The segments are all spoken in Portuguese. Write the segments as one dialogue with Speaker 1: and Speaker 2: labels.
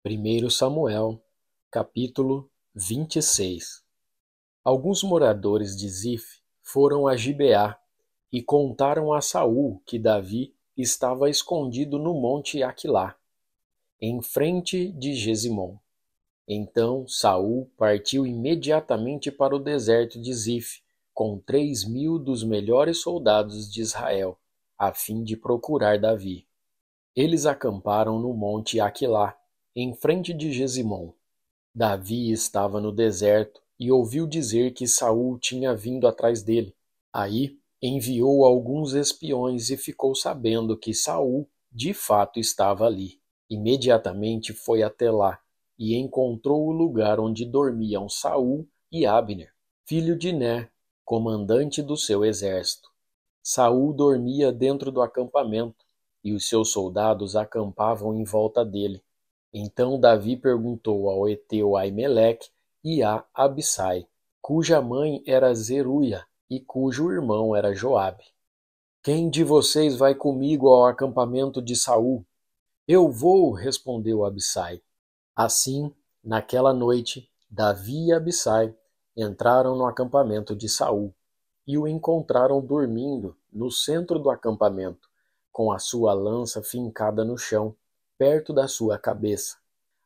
Speaker 1: 1 Samuel, capítulo 26. Alguns moradores de Zif foram a Gibeá e contaram a Saul que Davi estava escondido no monte Aquilá, em frente de Gesimom. Então Saul partiu imediatamente para o deserto de Zif, com 3.000 dos melhores soldados de Israel, a fim de procurar Davi. Eles acamparam no monte Aquilá, em frente de Gesimom. Davi estava no deserto e ouviu dizer que Saul tinha vindo atrás dele. Aí enviou alguns espiões e ficou sabendo que Saul de fato estava ali. Imediatamente foi até lá e encontrou o lugar onde dormiam Saul e Abner, filho de Ner, comandante do seu exército. Saul dormia dentro do acampamento e os seus soldados acampavam em volta dele. Então Davi perguntou ao heteu Aimeleque e a Abissai, cuja mãe era Zeruia e cujo irmão era Joabe: Quem de vocês vai comigo ao acampamento de Saul? Eu vou, respondeu Abissai. Assim, naquela noite, Davi e Abissai entraram no acampamento de Saul e o encontraram dormindo no centro do acampamento, com a sua lança fincada no chão, perto da sua cabeça.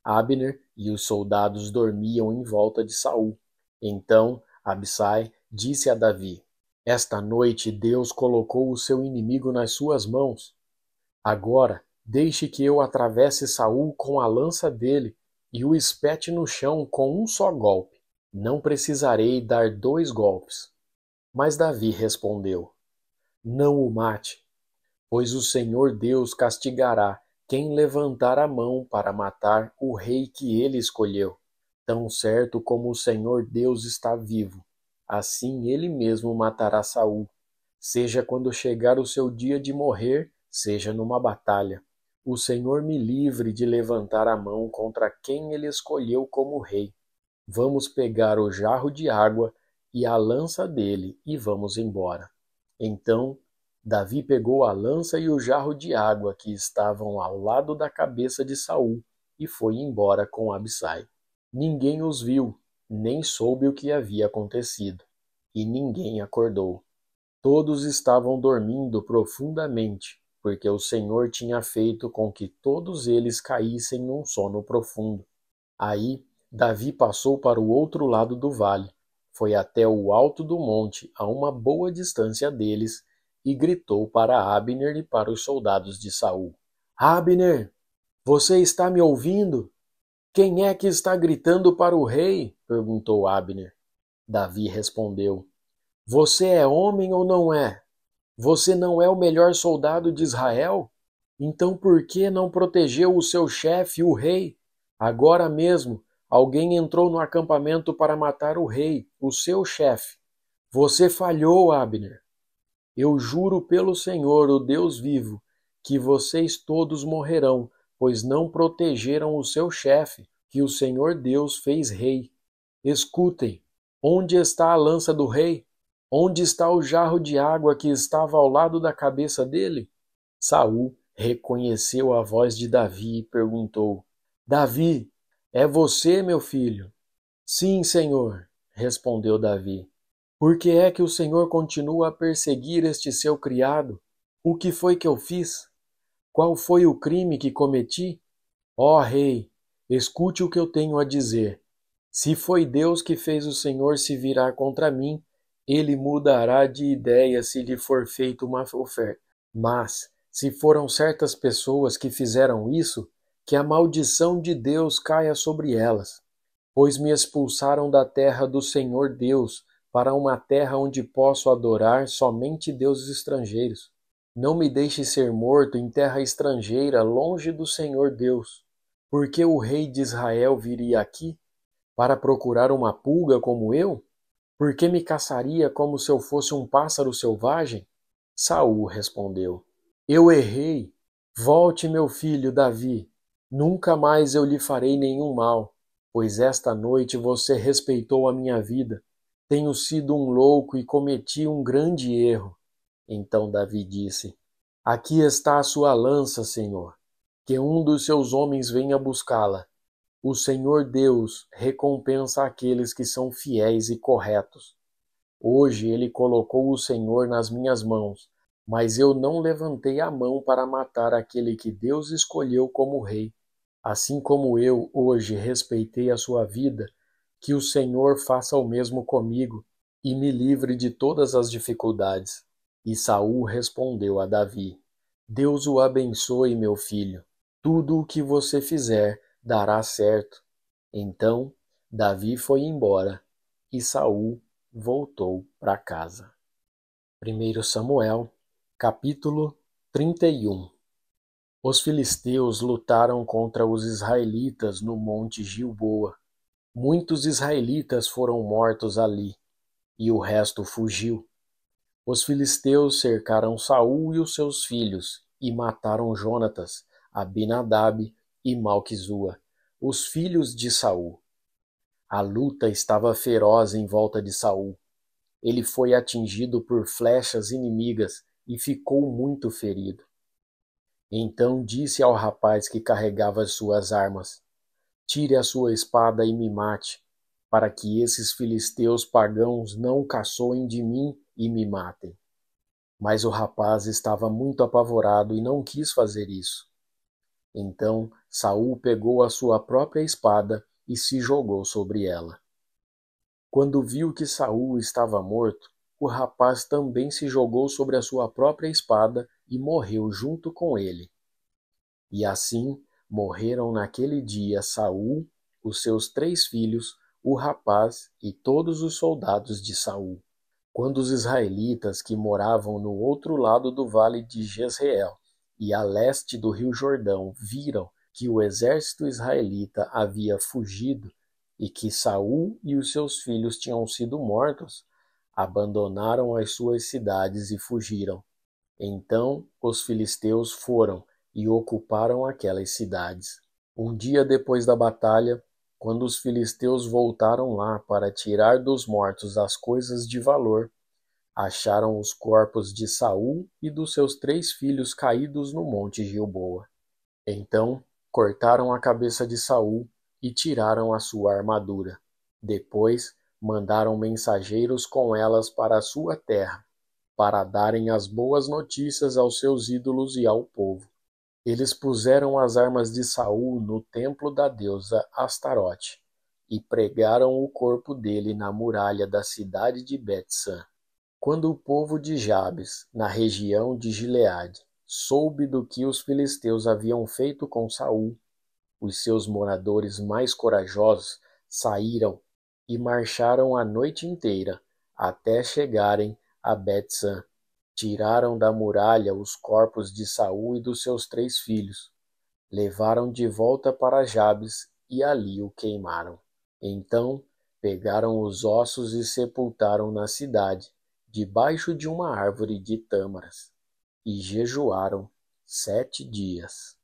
Speaker 1: Abner e os soldados dormiam em volta de Saul. Então Abissai disse a Davi: Esta noite Deus colocou o seu inimigo nas suas mãos. Agora deixe que eu atravesse Saul com a lança dele e o espete no chão com um só golpe. Não precisarei dar 2 golpes. Mas Davi respondeu: Não o mate, pois o Senhor Deus castigará quem levantar a mão para matar o rei que ele escolheu. Tão certo como o Senhor Deus está vivo, assim ele mesmo matará Saul, seja quando chegar o seu dia de morrer, seja numa batalha. O Senhor me livre de levantar a mão contra quem ele escolheu como rei. Vamos pegar o jarro de água e a lança dele e vamos embora. Então Davi pegou a lança e o jarro de água que estavam ao lado da cabeça de Saul e foi embora com Abissai. Ninguém os viu, nem soube o que havia acontecido, e ninguém acordou. Todos estavam dormindo profundamente, porque o Senhor tinha feito com que todos eles caíssem num sono profundo. Aí Davi passou para o outro lado do vale, foi até o alto do monte, a uma boa distância deles, e gritou para Abner e para os soldados de Saul: Abner, você está me ouvindo? Quem é que está gritando para o rei? Perguntou Abner. Davi respondeu: Você é homem ou não é? Você não é o melhor soldado de Israel? Então por que não protegeu o seu chefe, o rei? Agora mesmo, alguém entrou no acampamento para matar o rei, o seu chefe. Você falhou, Abner. Eu juro pelo Senhor, o Deus vivo, que vocês todos morrerão, pois não protegeram o seu chefe, que o Senhor Deus fez rei. Escutem, onde está a lança do rei? Onde está o jarro de água que estava ao lado da cabeça dele? Saul reconheceu a voz de Davi e perguntou: Davi, é você, meu filho? Sim, Senhor, respondeu Davi. Por que é que o Senhor continua a perseguir este seu criado? O que foi que eu fiz? Qual foi o crime que cometi? Ó rei, escute o que eu tenho a dizer. Se foi Deus que fez o Senhor se virar contra mim, ele mudará de ideia se lhe for feita uma oferta. Mas, se foram certas pessoas que fizeram isso, que a maldição de Deus caia sobre elas, pois me expulsaram da terra do Senhor Deus para uma terra onde posso adorar somente deuses estrangeiros. Não me deixe ser morto em terra estrangeira, longe do Senhor Deus. Porque o rei de Israel viria aqui para procurar uma pulga como eu? Por que me caçaria como se eu fosse um pássaro selvagem? Saul respondeu: Eu errei. Volte, meu filho Davi. Nunca mais eu lhe farei nenhum mal, pois esta noite você respeitou a minha vida. Tenho sido um louco e cometi um grande erro. Então Davi disse: Aqui está a sua lança, Senhor. Que um dos seus homens venha buscá-la. O Senhor Deus recompensa aqueles que são fiéis e corretos. Hoje ele colocou o Senhor nas minhas mãos, mas eu não levantei a mão para matar aquele que Deus escolheu como rei. Assim como eu hoje respeitei a sua vida, que o Senhor faça o mesmo comigo e me livre de todas as dificuldades. E Saul respondeu a Davi: Deus o abençoe, meu filho. Tudo o que você fizer dará certo. Então Davi foi embora e Saul voltou para casa. 1 Samuel, capítulo 31. Os filisteus lutaram contra os israelitas no monte Gilboa. Muitos israelitas foram mortos ali, e o resto fugiu. Os filisteus cercaram Saul e os seus filhos, e mataram Jonatas, Abinadab e Malquizua, os filhos de Saul. A luta estava feroz em volta de Saul. Ele foi atingido por flechas inimigas e ficou muito ferido. Então disse ao rapaz que carregava as suas armas: Tire a sua espada e me mate, para que esses filisteus pagãos não caçoem de mim e me matem. Mas o rapaz estava muito apavorado e não quis fazer isso. Então Saul pegou a sua própria espada e se jogou sobre ela. Quando viu que Saul estava morto, o rapaz também se jogou sobre a sua própria espada e morreu junto com ele. E assim morreram naquele dia Saul, os seus 3 filhos, o rapaz e todos os soldados de Saul. Quando os israelitas que moravam no outro lado do vale de Jezreel e a leste do rio Jordão viram que o exército israelita havia fugido e que Saul e os seus filhos tinham sido mortos, abandonaram as suas cidades e fugiram. Então os filisteus foram e ocuparam aquelas cidades. Um dia depois da batalha, quando os filisteus voltaram lá para tirar dos mortos as coisas de valor, acharam os corpos de Saul e dos seus 3 filhos caídos no monte Gilboa. Então cortaram a cabeça de Saul e tiraram a sua armadura. Depois mandaram mensageiros com elas para a sua terra, para darem as boas notícias aos seus ídolos e ao povo. Eles puseram as armas de Saul no templo da deusa Astarote e pregaram o corpo dele na muralha da cidade de Bet-san. Quando o povo de Jabes, na região de Gileade, soube do que os filisteus haviam feito com Saul, os seus moradores mais corajosos saíram e marcharam a noite inteira até chegarem a Bet-san. Tiraram da muralha os corpos de Saul e dos seus 3 filhos, levaram de volta para Jabes e ali o queimaram. Então pegaram os ossos e sepultaram na cidade, debaixo de uma árvore de tâmaras, e jejuaram 7 dias.